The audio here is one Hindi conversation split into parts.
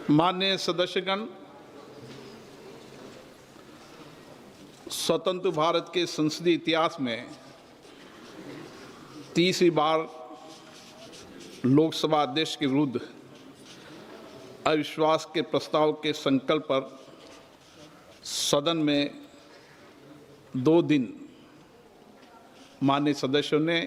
माननीय सदस्यगण, स्वतंत्र भारत के संसदीय इतिहास में तीसरी बार लोकसभा अध्यक्ष के विरुद्ध अविश्वास के प्रस्ताव के संकल्प पर सदन में 2 दिन माननीय सदस्यों ने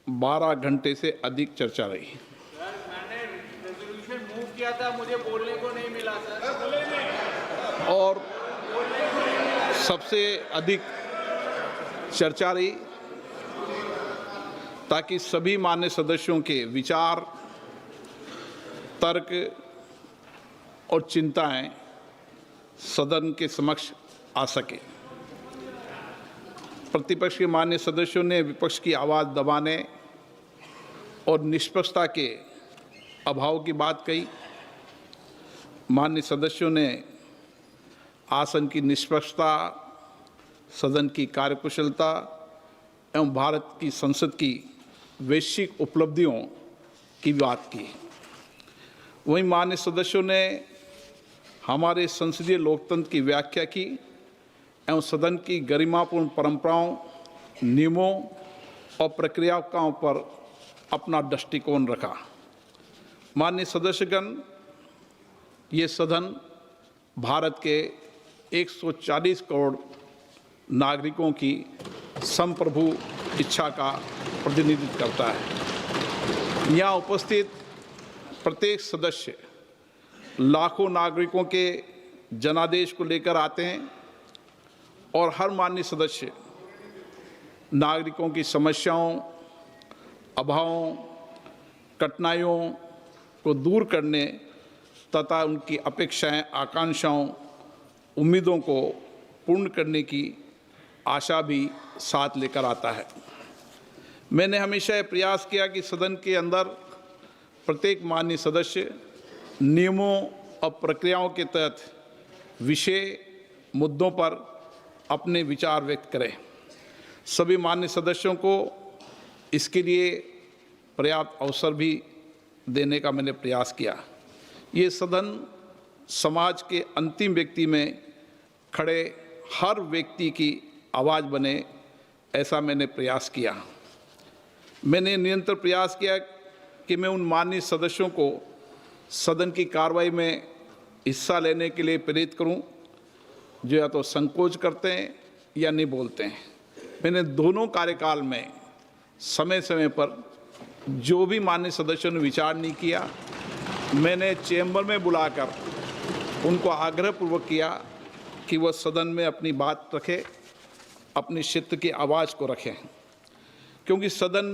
12 घंटे से अधिक चर्चा रही। मैंने रेजोल्यूशन मूव किया था, मुझे बोलने को नहीं मिला सर। और सबसे अधिक चर्चा रही ताकि सभी मान्य सदस्यों के विचार, तर्क और चिंताएं सदन के समक्ष आ सके। प्रतिपक्ष के मान्य सदस्यों ने विपक्ष की आवाज़ दबाने और निष्पक्षता के अभाव की बात कही। मान्य सदस्यों ने आसन की निष्पक्षता, सदन की कार्यकुशलता एवं भारत की संसद की वैश्विक उपलब्धियों की बात की। वहीं मान्य सदस्यों ने हमारे संसदीय लोकतंत्र की व्याख्या की एवं सदन की गरिमापूर्ण परंपराओं, नियमों और प्रक्रियाओं पर अपना दृष्टिकोण रखा। माननीय सदस्यगण, ये सदन भारत के 140 करोड़ नागरिकों की संप्रभु इच्छा का प्रतिनिधित्व करता है। यहाँ उपस्थित प्रत्येक सदस्य लाखों नागरिकों के जनादेश को लेकर आते हैं और हर माननीय सदस्य नागरिकों की समस्याओं, अभावों, कठिनाइयों को दूर करने तथा उनकी अपेक्षाएं, आकांक्षाओं, उम्मीदों को पूर्ण करने की आशा भी साथ लेकर आता है। मैंने हमेशा यह प्रयास किया कि सदन के अंदर प्रत्येक माननीय सदस्य नियमों और प्रक्रियाओं के तहत विषय मुद्दों पर अपने विचार व्यक्त करें। सभी माननीय सदस्यों को इसके लिए पर्याप्त अवसर भी देने का मैंने प्रयास किया। ये सदन समाज के अंतिम व्यक्ति में खड़े हर व्यक्ति की आवाज़ बने, ऐसा मैंने प्रयास किया। मैंने निरंतर प्रयास किया कि मैं उन माननीय सदस्यों को सदन की कार्रवाई में हिस्सा लेने के लिए प्रेरित करूं, जो या तो संकोच करते हैं या नहीं बोलते हैं। मैंने दोनों कार्यकाल में समय समय पर जो भी माननीय सदस्यों ने विचार नहीं किया, मैंने चैम्बर में बुलाकर उनको आग्रहपूर्वक किया कि वह सदन में अपनी बात रखें, अपनी क्षेत्र की आवाज़ को रखें, क्योंकि सदन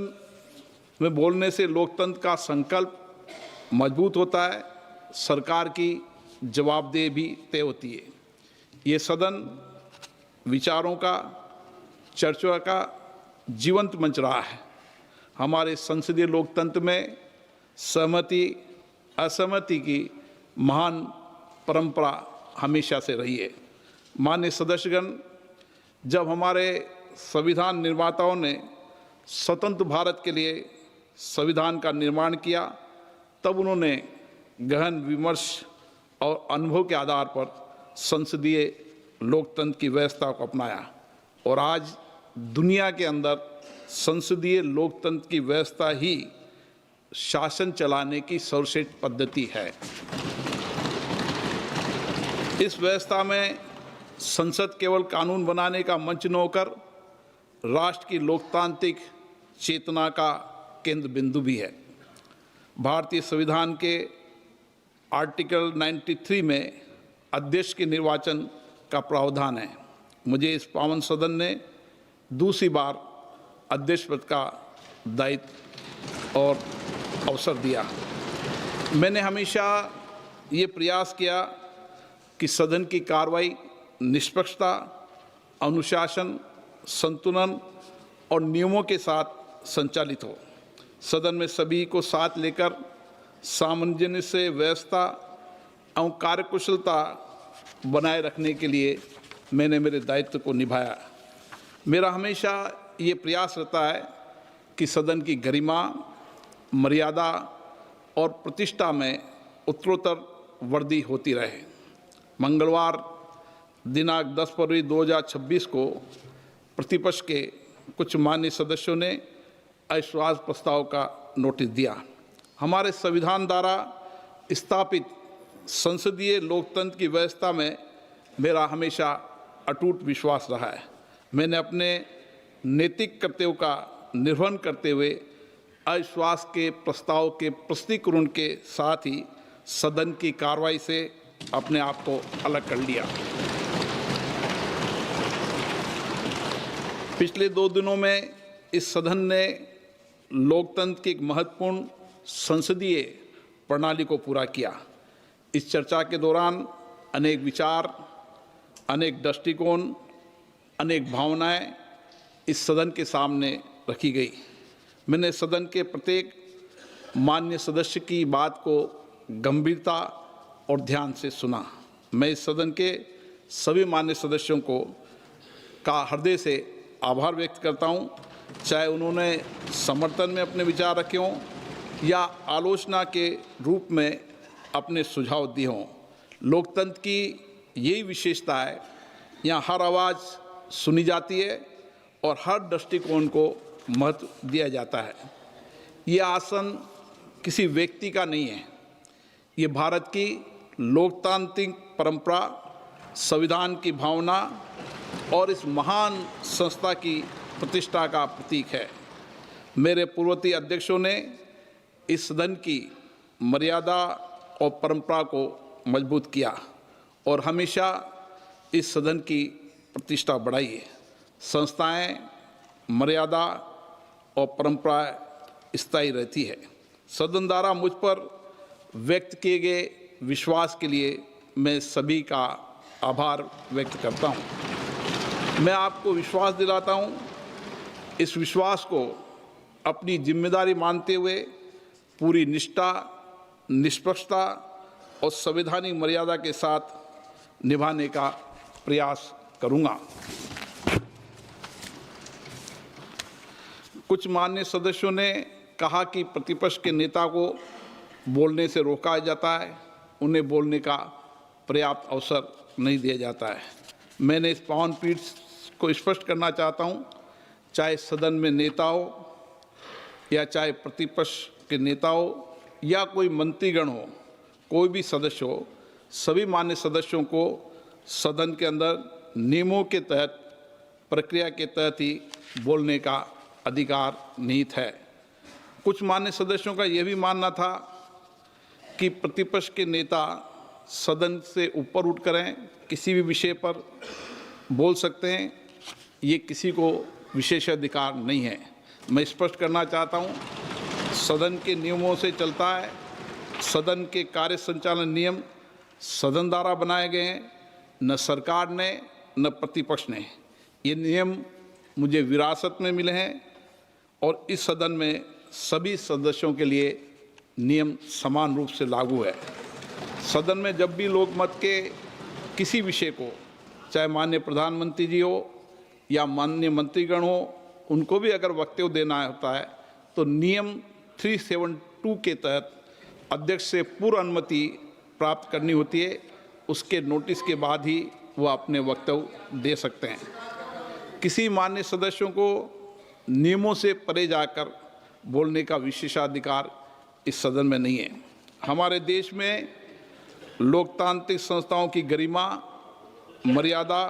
में बोलने से लोकतंत्र का संकल्प मजबूत होता है, सरकार की जवाबदेही भी तय होती है। ये सदन विचारों का, चर्चा का जीवंत मंच रहा है। हमारे संसदीय लोकतंत्र में सहमति असहमति की महान परंपरा हमेशा से रही है। माननीय सदस्यगण, जब हमारे संविधान निर्माताओं ने स्वतंत्र भारत के लिए संविधान का निर्माण किया, तब उन्होंने गहन विमर्श और अनुभव के आधार पर संसदीय लोकतंत्र की व्यवस्था को अपनाया और आज दुनिया के अंदर संसदीय लोकतंत्र की व्यवस्था ही शासन चलाने की सर्वश्रेष्ठ पद्धति है। इस व्यवस्था में संसद केवल कानून बनाने का मंच न होकर राष्ट्र की लोकतांत्रिक चेतना का केंद्र बिंदु भी है। भारतीय संविधान के आर्टिकल 93 में अध्यक्ष के निर्वाचन का प्रावधान है। मुझे इस पावन सदन ने दूसरी बार अध्यक्ष पद का दायित्व और अवसर दिया। मैंने हमेशा ये प्रयास किया कि सदन की कार्रवाई निष्पक्षता, अनुशासन, संतुलन और नियमों के साथ संचालित हो। सदन में सभी को साथ लेकर सामंजस्य से व्यवस्था एवं कार्यकुशलता बनाए रखने के लिए मैंने मेरे दायित्व को निभाया। मेरा हमेशा ये प्रयास रहता है कि सदन की गरिमा, मर्यादा और प्रतिष्ठा में उत्तरोत्तर वर्दी होती रहे। मंगलवार दिनांक 10 फरवरी 2026 को प्रतिपक्ष के कुछ माननीय सदस्यों ने अविश्वास प्रस्ताव का नोटिस दिया। हमारे संविधान द्वारा स्थापित संसदीय लोकतंत्र की व्यवस्था में मेरा हमेशा अटूट विश्वास रहा है। मैंने अपने नैतिक कर्तव्यों का निर्वहन करते हुए अविश्वास के प्रस्ताव के प्रस्तुतीकरण के साथ ही सदन की कार्रवाई से अपने आप को अलग कर लिया। पिछले 2 दिनों में इस सदन ने लोकतंत्र की एक महत्वपूर्ण संसदीय प्रणाली को पूरा किया। इस चर्चा के दौरान अनेक विचार, अनेक दृष्टिकोण, अनेक भावनाएं इस सदन के सामने रखी गई। मैंने सदन के प्रत्येक माननीय सदस्य की बात को गंभीरता और ध्यान से सुना। मैं इस सदन के सभी माननीय सदस्यों का हृदय से आभार व्यक्त करता हूं, चाहे उन्होंने समर्थन में अपने विचार रखे हों या आलोचना के रूप में अपने सुझाव दिए हों। लोकतंत्र की यही विशेषता है, यहाँ हर आवाज़ सुनी जाती है और हर दृष्टिकोण को महत्व दिया जाता है। ये आसन किसी व्यक्ति का नहीं है, ये भारत की लोकतांत्रिक परंपरा, संविधान की भावना और इस महान संस्था की प्रतिष्ठा का प्रतीक है। मेरे पूर्ववर्ती अध्यक्षों ने इस सदन की मर्यादा और परंपरा को मजबूत किया और हमेशा इस सदन की प्रतिष्ठा बढ़ाई है। संस्थाएं, मर्यादा और परंपरा स्थायी रहती है। सदन द्वारा मुझ पर व्यक्त किए गए विश्वास के लिए मैं सभी का आभार व्यक्त करता हूं। मैं आपको विश्वास दिलाता हूं, इस विश्वास को अपनी जिम्मेदारी मानते हुए पूरी निष्ठा, निष्पक्षता और संवैधानिक मर्यादा के साथ निभाने का प्रयास करूंगा। कुछ माननीय सदस्यों ने कहा कि प्रतिपक्ष के नेता को बोलने से रोका जाता है, उन्हें बोलने का पर्याप्त अवसर नहीं दिया जाता है। मैंने इस पावन पीठ को स्पष्ट करना चाहता हूं, चाहे सदन में नेता हो या चाहे प्रतिपक्ष के नेता हो या कोई मंत्रीगण हो, कोई भी सदस्य हो, सभी मान्य सदस्यों को सदन के अंदर नियमों के तहत, प्रक्रिया के तहत ही बोलने का अधिकार निहित है। कुछ मान्य सदस्यों का यह भी मानना था कि प्रतिपक्ष के नेता सदन से ऊपर उठ करें किसी भी विषय पर बोल सकते हैं, ये किसी को विशेषाधिकार नहीं है। मैं स्पष्ट करना चाहता हूं, सदन के नियमों से चलता है। सदन के कार्य संचालन नियम सदन द्वारा बनाए गए हैं, न सरकार ने न प्रतिपक्ष ने। ये नियम मुझे विरासत में मिले हैं और इस सदन में सभी सदस्यों के लिए नियम समान रूप से लागू है। सदन में जब भी लोकमत के किसी विषय को, चाहे माननीय प्रधानमंत्री जी हो या माननीय मंत्रीगण हो, उनको भी अगर वक्तव्य देना होता है तो नियम 372 के तहत अध्यक्ष से पूर्व अनुमति प्राप्त करनी होती है। उसके नोटिस के बाद ही वह अपने वक्तव्य दे सकते हैं। किसी माननीय सदस्यों को नियमों से परे जाकर बोलने का विशेषाधिकार इस सदन में नहीं है। हमारे देश में लोकतांत्रिक संस्थाओं की गरिमा, मर्यादा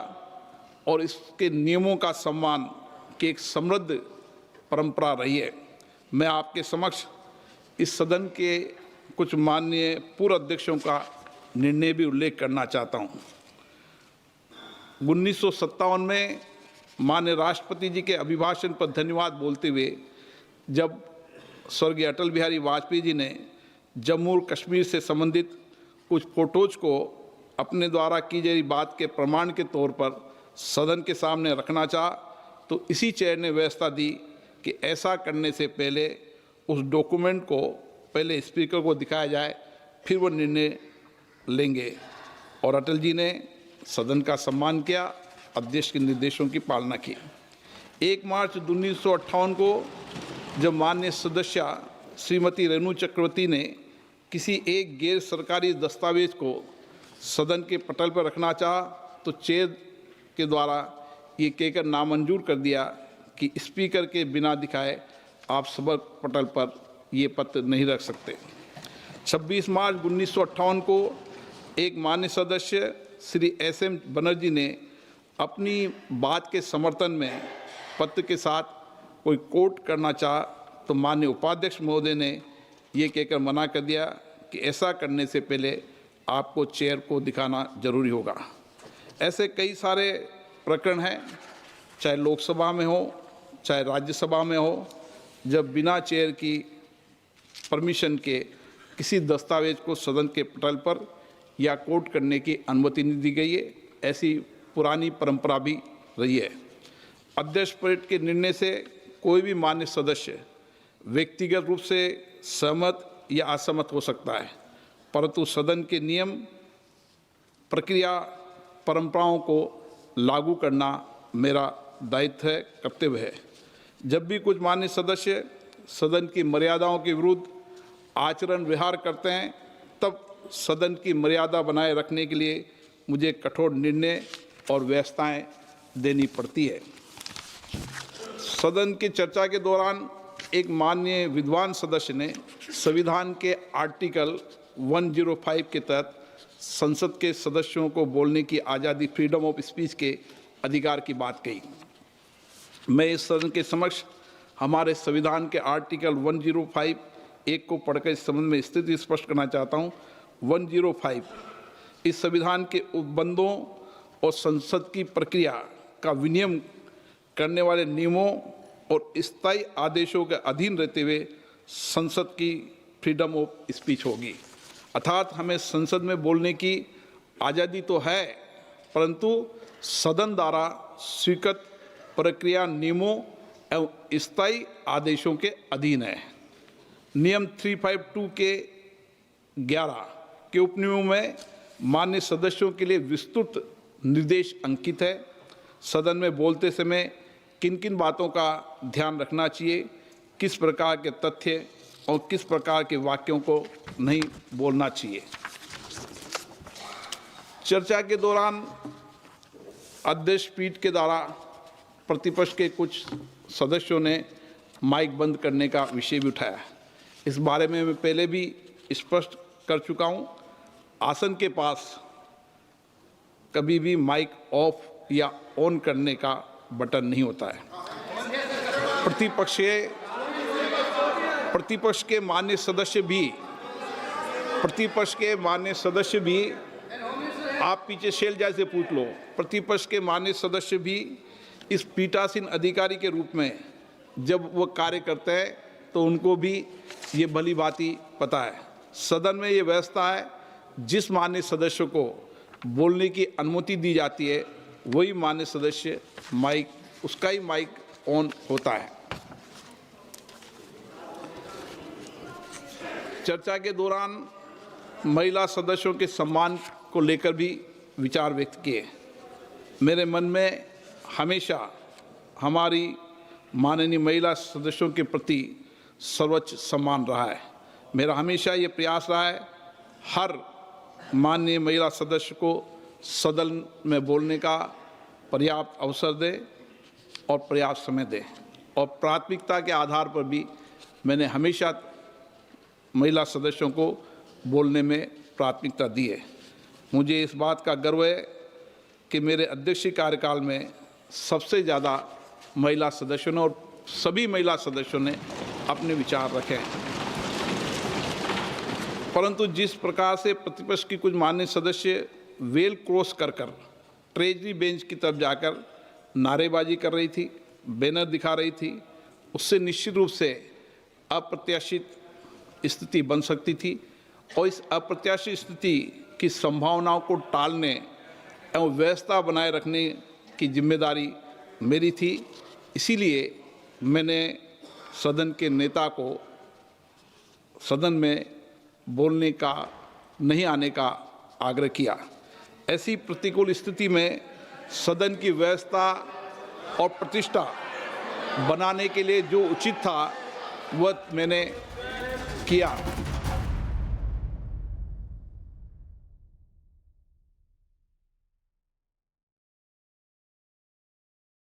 और इसके नियमों का सम्मान की एक समृद्ध परंपरा रही है। मैं आपके समक्ष इस सदन के कुछ माननीय पूर्व अध्यक्षों का निर्णय भी उल्लेख करना चाहता हूँ। 1957 में माननीय राष्ट्रपति जी के अभिभाषण पर धन्यवाद बोलते हुए जब स्वर्गीय अटल बिहारी वाजपेयी जी ने जम्मू और कश्मीर से संबंधित कुछ फोटोज को अपने द्वारा की गई बात के प्रमाण के तौर पर सदन के सामने रखना चाहा, तो इसी चेयर ने व्यवस्था दी कि ऐसा करने से पहले उस डॉक्यूमेंट को पहले स्पीकर को दिखाया जाए, फिर वो निर्णय लेंगे। और अटल जी ने सदन का सम्मान किया, अध्यक्ष के निर्देशों की पालना की। 1 मार्च 1958 को जब माननीय सदस्य श्रीमती रेणु चक्रवर्ती ने किसी एक गैर सरकारी दस्तावेज को सदन के पटल पर रखना चाहा तो चेयर के द्वारा ये कहकर नामंजूर कर दिया कि स्पीकर के बिना दिखाए आप सभा पटल पर ये पत्र नहीं रख सकते। 26 मार्च 1958 को एक माननीय सदस्य श्री SM बनर्जी ने अपनी बात के समर्थन में पत्र के साथ कोई कोट करना चाहा तो माननीय उपाध्यक्ष महोदय ने ये कहकर मना कर दिया कि ऐसा करने से पहले आपको चेयर को दिखाना जरूरी होगा। ऐसे कई सारे प्रकरण हैं, चाहे लोकसभा में हो चाहे राज्यसभा में हो, जब बिना चेयर की परमिशन के किसी दस्तावेज को सदन के पटल पर या कोट करने की अनुमति नहीं दी गई है। ऐसी पुरानी परंपरा भी रही है। अध्यक्ष परेड के निर्णय से कोई भी मान्य सदस्य व्यक्तिगत रूप से सहमत या असहमत हो सकता है, परंतु सदन के नियम, प्रक्रिया, परंपराओं को लागू करना मेरा दायित्व है, कर्तव्य है। जब भी कुछ मान्य सदस्य सदन की मर्यादाओं के विरुद्ध आचरण व्यवहार करते हैं, तब सदन की मर्यादा बनाए रखने के लिए मुझे कठोर निर्णय और व्यवस्थाएं देनी पड़ती है। सदन की चर्चा के दौरान एक माननीय विद्वान सदस्य ने संविधान के आर्टिकल 105 के तहत संसद के सदस्यों को बोलने की आज़ादी, फ्रीडम ऑफ स्पीच के अधिकार की बात कही। मैं इस सदन के समक्ष हमारे संविधान के आर्टिकल 105 एक को पढ़कर इस संबंध में स्थिति स्पष्ट करना चाहता हूँ। 105 इस संविधान के उपबंधों और संसद की प्रक्रिया का विनियमन करने वाले नियमों और स्थायी आदेशों के अधीन रहते हुए संसद की फ्रीडम ऑफ स्पीच होगी। अर्थात हमें संसद में बोलने की आज़ादी तो है, परंतु सदन द्वारा स्वीकृत प्रक्रिया, नियमों एवं स्थायी आदेशों के अधीन है। नियम 352 के 11 के उपनियमों में मान्य सदस्यों के लिए विस्तृत निर्देश अंकित है। सदन में बोलते समय किन किन बातों का ध्यान रखना चाहिए, किस प्रकार के तथ्य और किस प्रकार के वाक्यों को नहीं बोलना चाहिए। चर्चा के दौरान अध्यक्ष पीठ के द्वारा प्रतिपक्ष के कुछ सदस्यों ने माइक बंद करने का विषय भी उठाया। इस बारे में मैं पहले भी स्पष्ट कर चुका हूं। आसन के पास कभी भी माइक ऑफ या ऑन करने का बटन नहीं होता है। प्रतिपक्ष के मान्य सदस्य भी आप पीछे शैलजा से पूछ लो, प्रतिपक्ष के मान्य सदस्य भी इस पीठासीन अधिकारी के रूप में जब वो कार्य करते हैं तो उनको भी ये भली भांति पता है। सदन में ये व्यवस्था है, जिस मान्य सदस्य को बोलने की अनुमति दी जाती है वही मान्य सदस्य उसका ही माइक ऑन होता है। चर्चा के दौरान महिला सदस्यों के सम्मान को लेकर भी विचार व्यक्त किए। मेरे मन में हमेशा हमारी माननीय महिला सदस्यों के प्रति सर्वोच्च सम्मान रहा है। मेरा हमेशा ये प्रयास रहा है हर माननीय महिला सदस्य को सदन में बोलने का पर्याप्त अवसर दें और पर्याप्त समय दें, और प्राथमिकता के आधार पर भी मैंने हमेशा महिला सदस्यों को बोलने में प्राथमिकता दी है। मुझे इस बात का गर्व है कि मेरे अध्यक्षीय कार्यकाल में सबसे ज़्यादा महिला सदस्यों ने और सभी महिला सदस्यों ने अपने विचार रखे हैं। परंतु जिस प्रकार से प्रतिपक्ष की कुछ माननीय सदस्य वेल क्रॉस कर ट्रेजरी बेंच की तरफ जाकर नारेबाजी कर रही थी, बैनर दिखा रही थी, उससे निश्चित रूप से अप्रत्याशित स्थिति बन सकती थी, और इस अप्रत्याशित स्थिति की संभावनाओं को टालने एवं व्यवस्था बनाए रखने की जिम्मेदारी मेरी थी। इसीलिए मैंने सदन के नेता को सदन में बोलने का नहीं आने का आग्रह किया। ऐसी प्रतिकूल स्थिति में सदन की व्यवस्था और प्रतिष्ठा बनाने के लिए जो उचित था वह मैंने किया।